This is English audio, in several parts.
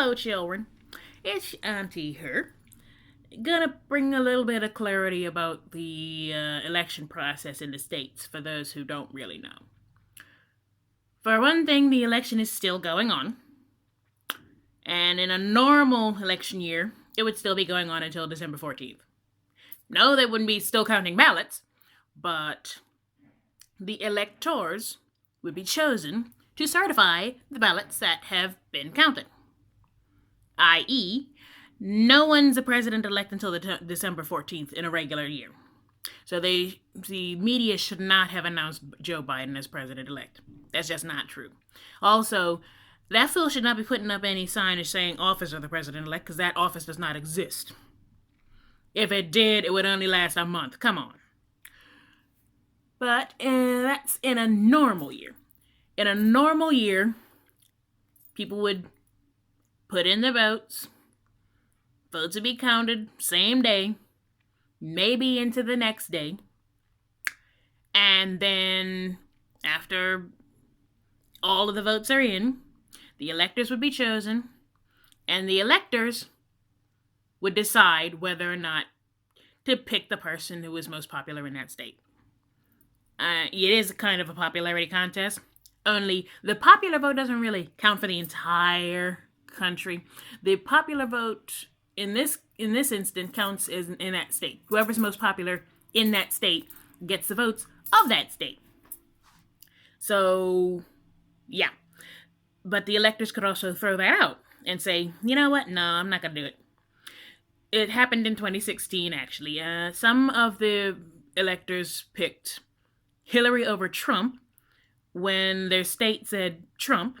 Hello, children. It's Auntie here. Gonna bring a little bit of clarity about the election process in the States for those who don't really know. For one thing, the election is still going on. And in a normal election year, it would still be going on until December 14th. No, they wouldn't be still counting ballots, but the electors would be chosen to certify the ballots that have been counted. I.e., no one's a president-elect until December 14th in a regular year. So the media should not have announced Joe Biden as president-elect. That's just not true. Also, that fool should not be putting up any signage saying office of the president-elect, because that office does not exist. If it did, it would only last a month. Come on. But that's in a normal year. In a normal year, people would put in their votes. Votes would be counted same day, maybe into the next day. And then after all of the votes are in, the electors would be chosen, and the electors would decide whether or not to pick the person who was most popular in that state. It is kind of a popularity contest, only the popular vote doesn't really count for the entire country. The popular vote in this instant counts as in that state. Whoever's most popular in that state gets the votes of that state. So, yeah. But the electors could also throw that out and say, you know what? No, I'm not going to do it. It happened in 2016, actually. Some of the electors picked Hillary over Trump when their state said Trump.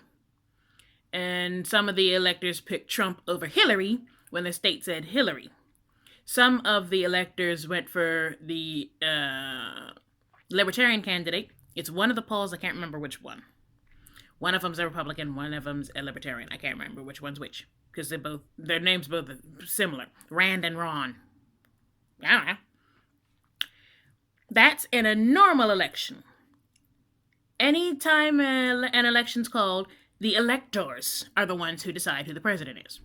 And some of the electors picked Trump over Hillary when the state said Hillary. Some of the electors went for the Libertarian candidate. It's one of the polls. I can't remember which one. One of them's a Republican, one of them's a Libertarian. I can't remember which one's which, because their names both similar. Rand and Ron. I don't know. That's in a normal election. Anytime an election's called, the electors are the ones who decide who the president is.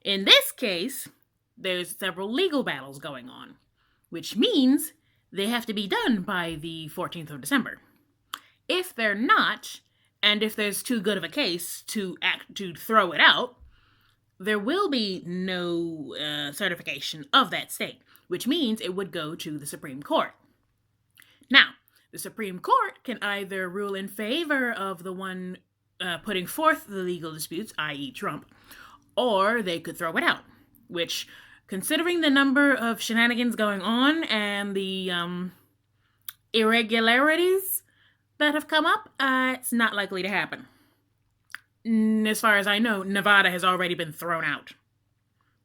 In this case, there's several legal battles going on, which means they have to be done by the 14th of December. If they're not, and if there's too good of a case to throw it out, there will be no certification of that state, which means it would go to the Supreme Court. Now, the Supreme Court can either rule in favor of the one putting forth the legal disputes, i.e. Trump, or they could throw it out, which, considering the number of shenanigans going on and the irregularities that have come up, it's not likely to happen. As far as I know, Nevada has already been thrown out.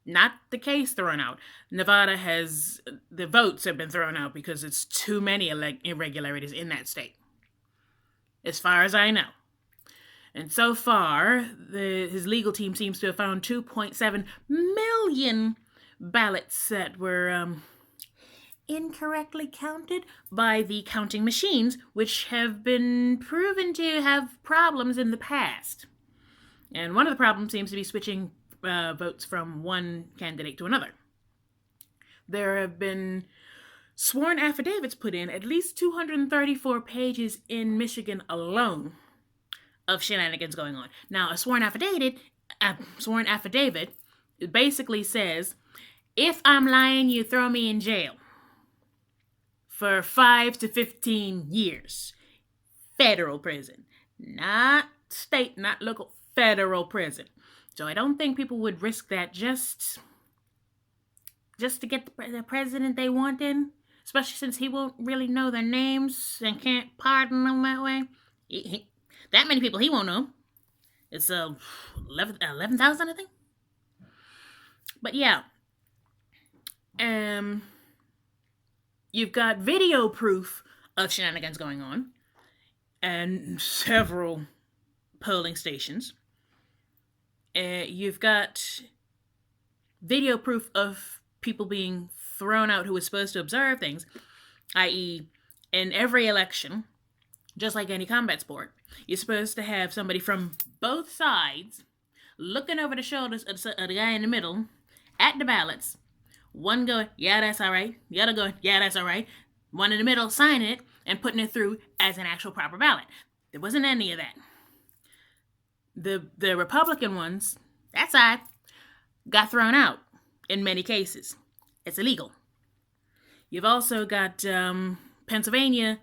Not the case thrown out. Nevada the votes have been thrown out because it's too many irregularities in that state. As far as I know. And so far, his legal team seems to have found 2.7 million ballots that were incorrectly counted by the counting machines, which have been proven to have problems in the past. And one of the problems seems to be switching votes from one candidate to another. There have been sworn affidavits put in, at least 234 pages in Michigan alone, of shenanigans going on. Now, a sworn affidavit basically says, if I'm lying, you throw me in jail for 5 to 15 years. Federal prison. Not state, not local, federal prison. So I don't think people would risk that just to get the president they want in, especially since he won't really know their names and can't pardon them that way. That many people he won't know. It's 11,000, I think. But yeah. You've got video proof of shenanigans going on and several polling stations. You've got video proof of people being thrown out who was supposed to observe things, i.e., in every election, just like any combat sport, you're supposed to have somebody from both sides looking over the shoulders of the guy in the middle at the ballots. One going, yeah, that's all right. The other going, yeah, that's all right. One in the middle signing it and putting it through as an actual proper ballot. There wasn't any of that. The Republican ones, that side, got thrown out in many cases. It's illegal. You've also got Pennsylvania.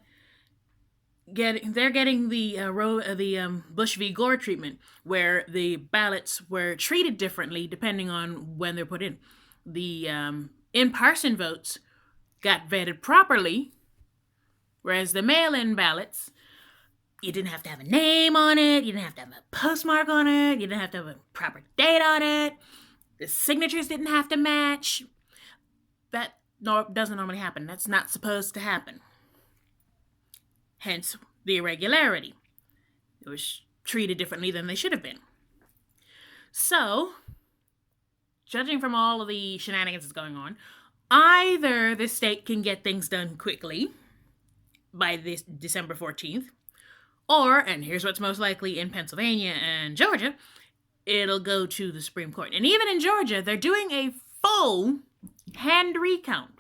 They're getting the Bush v. Gore treatment, where the ballots were treated differently depending on when they're put in. The in-person votes got vetted properly, whereas the mail-in ballots, you didn't have to have a name on it, you didn't have to have a postmark on it, you didn't have to have a proper date on it, the signatures didn't have to match. That doesn't normally happen. That's not supposed to happen. Hence the irregularity. It was treated differently than they should have been. So, judging from all of the shenanigans that's going on, either the state can get things done quickly by this December 14th, or, and here's what's most likely in Pennsylvania and Georgia, it'll go to the Supreme Court. And even in Georgia, they're doing a full hand recount.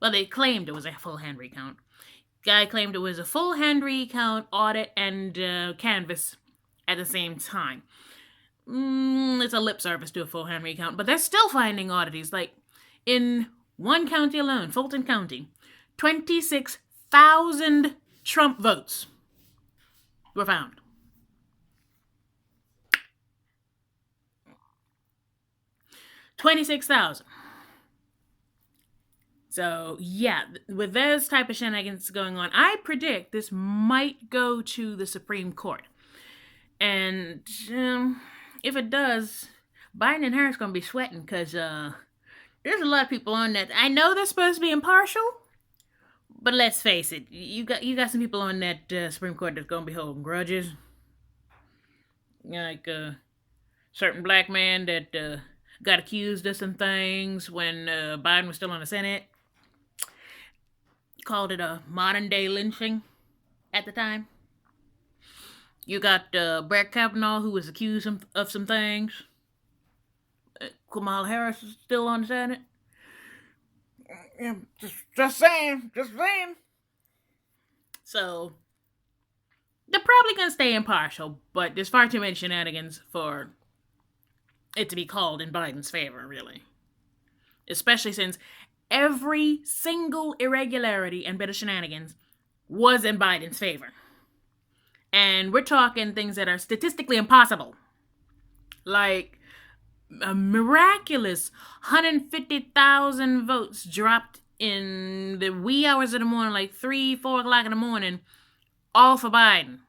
Well, they claimed it was a full hand recount. Guy claimed it was a full hand recount, audit, and canvass at the same time. It's a lip service to a full hand recount, but they're still finding oddities. Like, in one county alone, Fulton County, 26,000 Trump votes were found. $26,000. So, yeah, with those type of shenanigans going on, I predict this might go to the Supreme Court. And if it does, Biden and Harris going to be sweating because there's a lot of people on that. I know they're supposed to be impartial, but let's face it, you got some people on that Supreme Court that's going to be holding grudges. Like a certain black man that got accused of some things when Biden was still on the Senate. Called it a modern-day lynching at the time. You got Brett Kavanaugh, who was accused of some things. Kamala Harris is still on the Senate. Yeah, just saying. So, they're probably going to stay impartial, but there's far too many shenanigans for it to be called in Biden's favor, really. Especially since every single irregularity and bit of shenanigans was in Biden's favor. And we're talking things that are statistically impossible. Like a miraculous 150,000 votes dropped in the wee hours of the morning, like 3, 4 o'clock in the morning, all for Biden.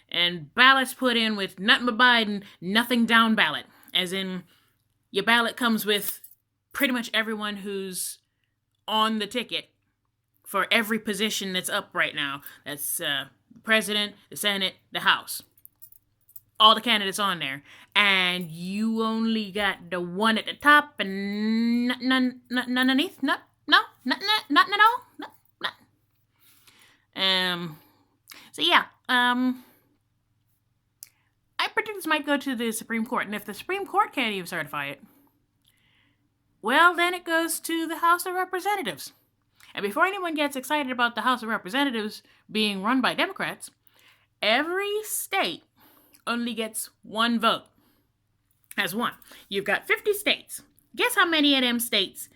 And ballots put in with nothing but Biden, nothing down ballot. As in, your ballot comes with pretty much everyone who's on the ticket for every position that's up right now. That's the president, the Senate, the House. All the candidates on there. And you only got the one at the top and none underneath? Nothing at all? Nothing. So yeah, I predict this might go to the Supreme Court. And if the Supreme Court can't even certify it, well, then it goes to the House of Representatives. And before anyone gets excited about the House of Representatives being run by Democrats, every state only gets one vote. Has one. You've got 50 states. Guess how many of them states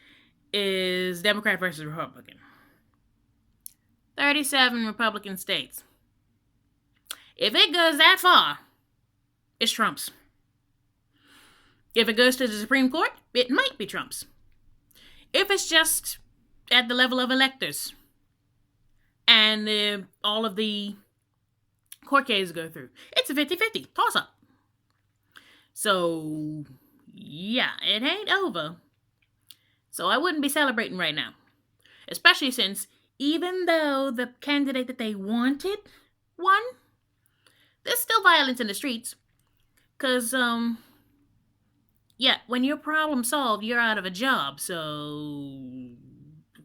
is Democrat versus Republican? 37 Republican states. If it goes that far, it's Trump's. If it goes to the Supreme Court, it might be Trump's. If it's just at the level of electors and all of the court cases go through, it's a 50-50 toss-up. So, yeah, it ain't over. So I wouldn't be celebrating right now. Especially since even though the candidate that they wanted won, there's still violence in the streets. Because, yeah, when your problem's solved, you're out of a job. So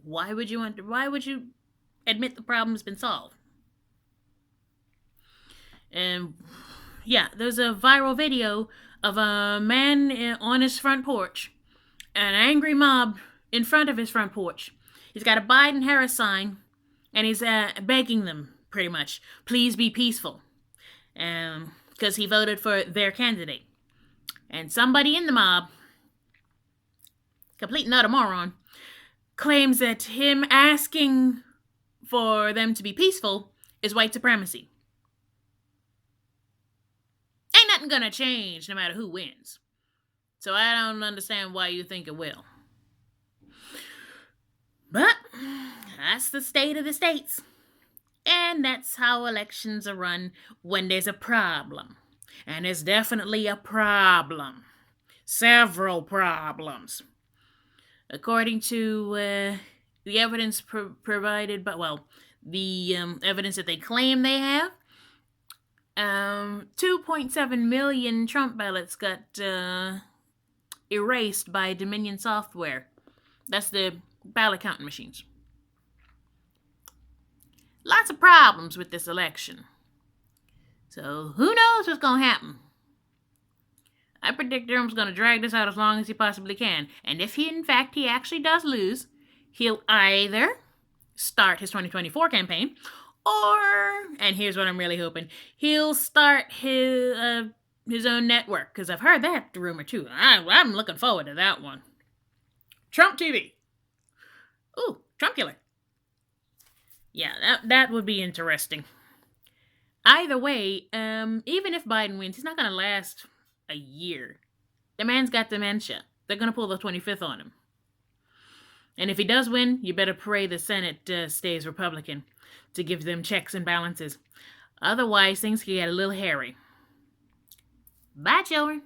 why would you admit the problem's been solved? And Yeah, there's a viral video of a man on his front porch, an angry mob in front of his front porch. He's got a Biden Harris sign, and he's begging them, pretty much, please be peaceful, because he voted for their candidate. And somebody in the mob, complete and utter moron, claims that him asking for them to be peaceful is white supremacy. Ain't nothing gonna change no matter who wins. So I don't understand why you think it will. But that's the state of the states. And that's how elections are run when there's a problem. And there's definitely a problem. Several problems. According to the evidence provided, the evidence that they claim they have, 2.7 million Trump ballots got erased by Dominion software. That's the ballot counting machines. Lots of problems with this election. So who knows what's going to happen? I predict Trump's going to drag this out as long as he possibly can. And if he actually does lose, he'll either start his 2024 campaign, or, and here's what I'm really hoping, he'll start his own network. Because I've heard that rumor too. I'm looking forward to that one. Trump TV. Ooh, Trump killer. Yeah, that would be interesting. Either way, even if Biden wins, he's not going to last a year. The man's got dementia. They're going to pull the 25th on him. And if he does win, you better pray the Senate stays Republican to give them checks and balances. Otherwise, things can get a little hairy. Bye, children.